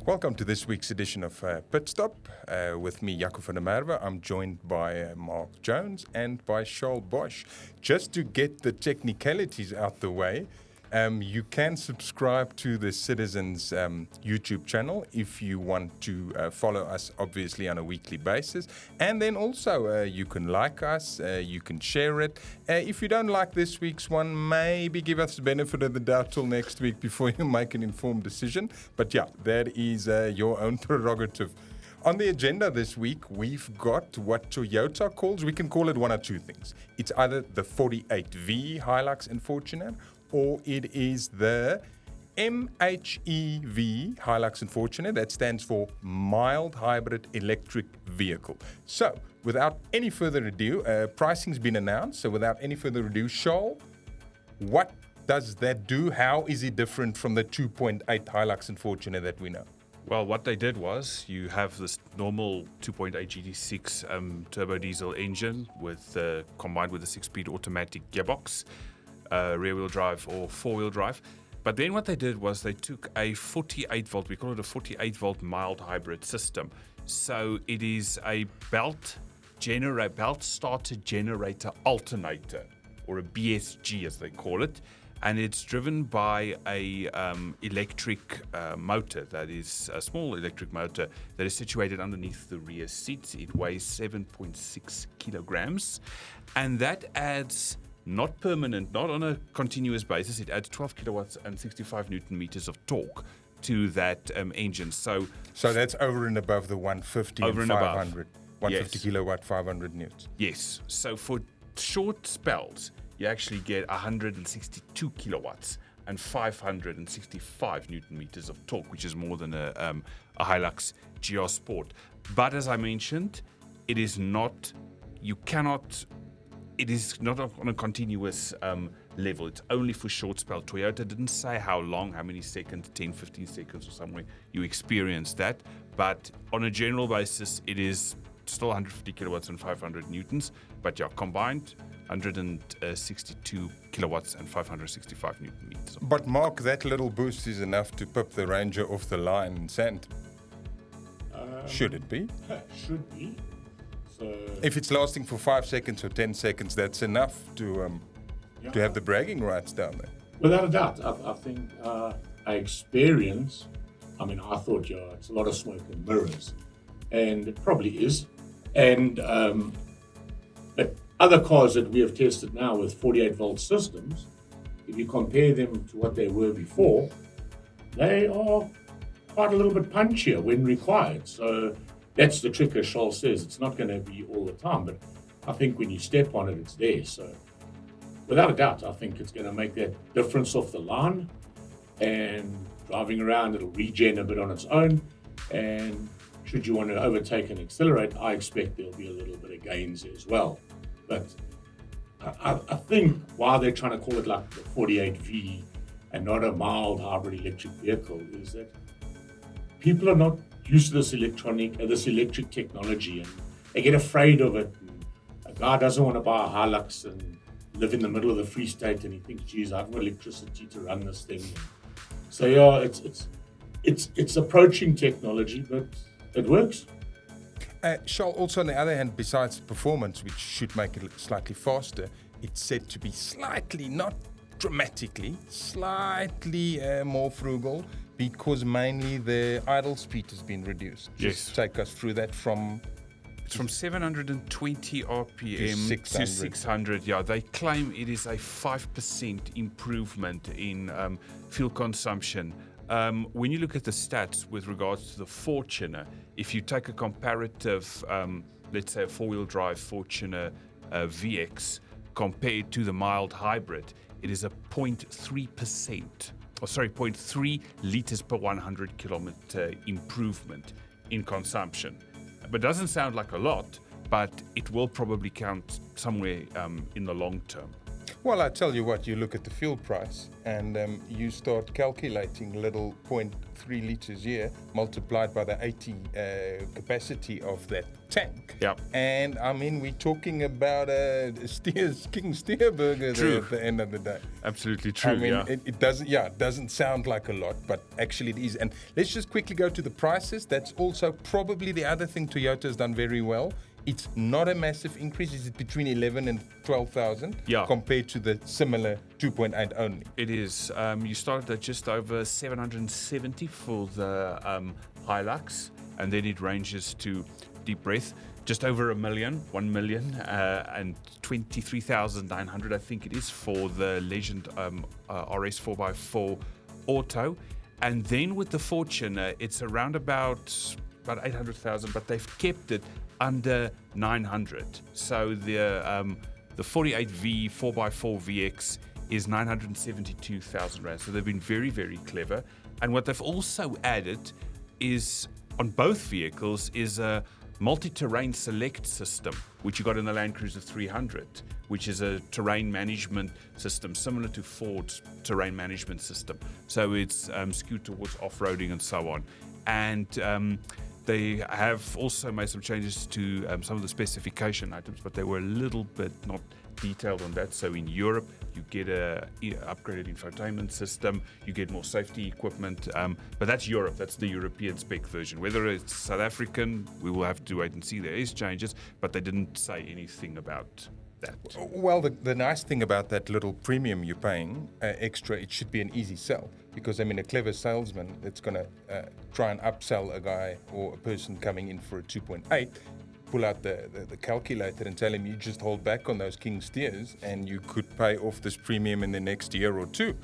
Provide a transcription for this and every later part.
Welcome to this week's edition of Pitstop. With me, Jaco from Merwe. I'm joined by Mark Jones and by Charl Bosch. Just to get the technicalities out the way, you can subscribe to the Citizens YouTube channel if you want to follow us, obviously, on a weekly basis. And then also you can like us, you can share it. If you don't like this week's one, maybe give us the benefit of the doubt till next week before you make an informed decision. But yeah, that is your own prerogative. On the agenda this week, we've got what Toyota calls, we can call it one or two things. It's either the 48V Hilux and Fortuner, or it is the MHEV Hilux and Fortuner. That stands for Mild Hybrid Electric Vehicle. So, without any further ado, pricing's been announced. So, without any further ado, Charl, what does that do? How is it different from the 2.8 Hilux and Fortuner that we know? Well, what they did was you have this normal 2.8 GT6 turbo diesel engine with combined with a 6-speed automatic gearbox, rear-wheel drive or four-wheel drive. But then what they did was they took a 48-volt, we call it a 48-volt mild hybrid system. So it is a belt starter generator alternator, or a BSG as they call it. And it's driven by a electric motor, that is a small electric motor that is situated underneath the rear seat. It weighs 7.6 kilograms, and that adds, not permanent, not on a continuous basis, it adds 12 kilowatts and 65 newton meters of torque to that engine. So that's over and above the 150 over and 500. 150 Yes. Kilowatt, 500 newtons. Yes. So for short spells, you actually get 162 kilowatts and 565 newton meters of torque, which is more than a Hilux GR Sport. But as I mentioned, it is not on a continuous level. It's only for short spell. Toyota didn't say how long, how many seconds, 10, 15 seconds or somewhere you experience that. But on a general basis, it is still 150 kilowatts and 500 newtons. But yeah, combined, 162 kilowatts and 565 newton meters. But Mark, that little boost is enough to pip the Ranger off the line in sand. Should it be? Should be. So If it's lasting for 5 seconds or 10 seconds, that's enough to have the bragging rights down there. without a doubt, I think I experience. I mean, I thought, it's a lot of smoke and mirrors, and it probably is. And but other cars that we have tested now with 48-volt systems, if you compare them to what they were before, they are quite a little bit punchier when required. So that's the trick, as Charl says. It's not going to be all the time, but I think when you step on it, it's there. So without a doubt, I think it's going to make that difference off the line. And driving around, it'll regen a bit on its own. And should you want to overtake and accelerate, I expect there'll be a little bit of gains as well. But I think why they're trying to call it like the 48V and not a mild hybrid electric vehicle is that people are not used to this electric technology, and they get afraid of it. And a guy doesn't want to buy a Hilux and live in the middle of the Free State, and he thinks, geez, I've got electricity to run this thing. So yeah, it's approaching technology, but it works. Charl, also on the other hand, besides performance, which should make it slightly faster, it's said to be slightly, not dramatically, slightly more frugal, because mainly the idle speed has been reduced. Yes. Just take us through that from 720 RPM to 600. Yeah, they claim it is a 5% improvement in fuel consumption. When you look at the stats with regards to the Fortuner, if you take a comparative, let's say a four-wheel drive Fortuner VX compared to the mild hybrid, it is a 0.3 liters per 100 kilometer improvement in consumption. But it doesn't sound like a lot, but it will probably count somewhere in the long term. Well, I tell you what, you look at the fuel price and you start calculating little 0.3 liters here multiplied by the 80 capacity of that tank. Yep. And I mean, we're talking about a King Steer burger there at the end of the day. Absolutely true. I mean, yeah. it doesn't sound like a lot, but actually it is. And let's just quickly go to the prices. That's also probably the other thing Toyota has done very well. It's not a massive increase. It's between 11 and 12,000 compared to the similar 2.8 only. It is. You started at just over 770 for the Hilux, and then it ranges to, deep breath, just over 1 million, and 23,900, I think it is, for the Legend RS 4x4 Auto. And then with the Fortuner, it's around about 800,000, but they've kept it under 900. So the 48V 4x4 VX is 972,000 rand. So they've been very, very clever. And what they've also added is, on both vehicles, is a multi-terrain select system, which you got in the Land Cruiser 300, which is a terrain management system similar to Ford's terrain management system. So it's skewed towards off-roading and so on. And they have also made some changes to some of the specification items, but they were a little bit not detailed on that. So in Europe, you get a upgraded infotainment system, you get more safety equipment, but that's Europe. That's the European spec version. Whether it's South African, we will have to wait and see. There is changes, but they didn't say anything about that. Well, the nice thing about that little premium you're paying extra, it should be an easy sell. Because, I mean, a clever salesman that's going to try and upsell a guy or a person coming in for a 2.8, pull out the calculator and tell him you just hold back on those King Steers and you could pay off this premium in the next year or two.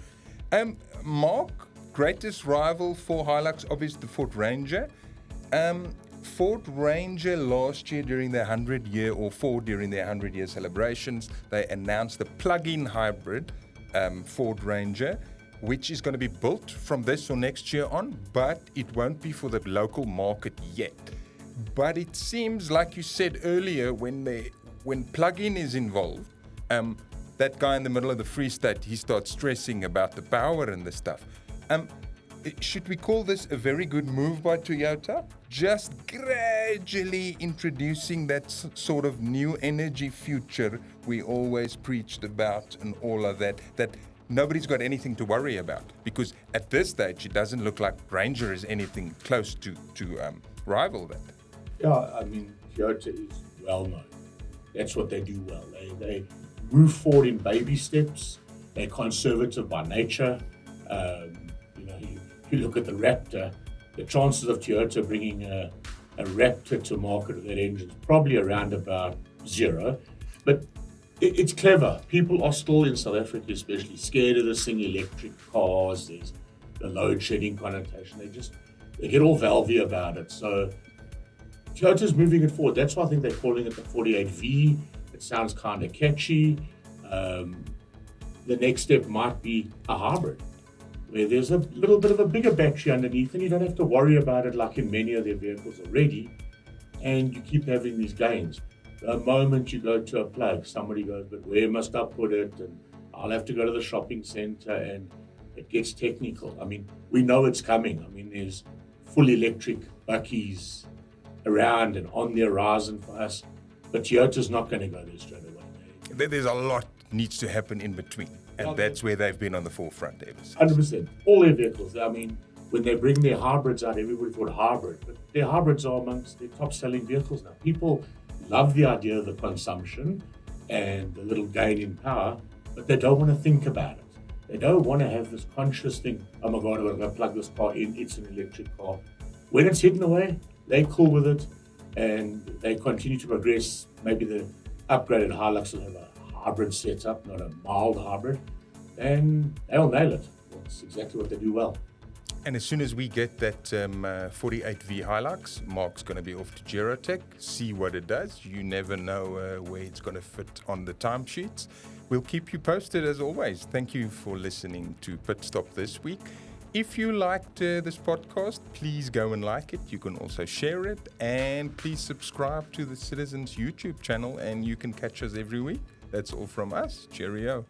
Mark, greatest rival for Hilux, obviously the Ford Ranger. Ford Ranger last year during their 100-year, or Ford during their 100-year celebrations, they announced the plug-in hybrid Ford Ranger, which is going to be built from this or next year on, but it won't be for the local market yet. But it seems, like you said earlier, when plug-in is involved, that guy in the middle of the Free State, he starts stressing about the power and the stuff. Should we call this a very good move by Toyota? Just gradually introducing that sort of new energy future we always preached about and all of that nobody's got anything to worry about, because at this stage it doesn't look like Ranger is anything close to rival that. Yeah, I mean, Toyota is well known. That's what they do well. They move forward in baby steps. They're conservative by nature. You look at the Raptor, the chances of Toyota bringing a Raptor to market with that engine is probably around about 0. But it's clever. People are still in South Africa, especially, scared of this thing, electric cars. There's the load shedding connotation. They get all valvy about it. So Toyota's moving it forward. That's why I think they're calling it the 48V. It sounds kind of catchy. The next step might be a hybrid, where there's a little bit of a bigger battery underneath, and you don't have to worry about it like in many of their vehicles already, and you keep having these gains. The moment you go to a plug, somebody goes, but where must I put it? And I'll have to go to the shopping center, and it gets technical. I mean, we know it's coming. I mean, there's full electric buckies around and on the horizon for us, but Toyota's not going to go there straight away. There's a lot needs to happen in between, and that's where they've been on the forefront ever since. 100%. All their vehicles. I mean, when they bring their hybrids out, everybody thought hybrid, but their hybrids are amongst their top-selling vehicles now. People love the idea of the consumption and the little gain in power, but they don't want to think about it. They don't want to have this conscious thing, oh my God, I'm going to go plug this car in, it's an electric car. When it's hidden away, they're cool with it, and they continue to progress. Maybe the upgraded Hilux will have a hybrid setup, not a mild hybrid, and they'll nail it. That's exactly what they do well. And as soon as we get that 48V Hilux, Mark's going to be off to Gerotech, see what it does. You never know where it's going to fit on the timesheets. We'll keep you posted as always. Thank you for listening to Pitstop this week. If you liked this podcast, please go and like it. You can also share it, and please subscribe to the Citizens YouTube channel, and you can catch us every week. That's all from us. Cheerio.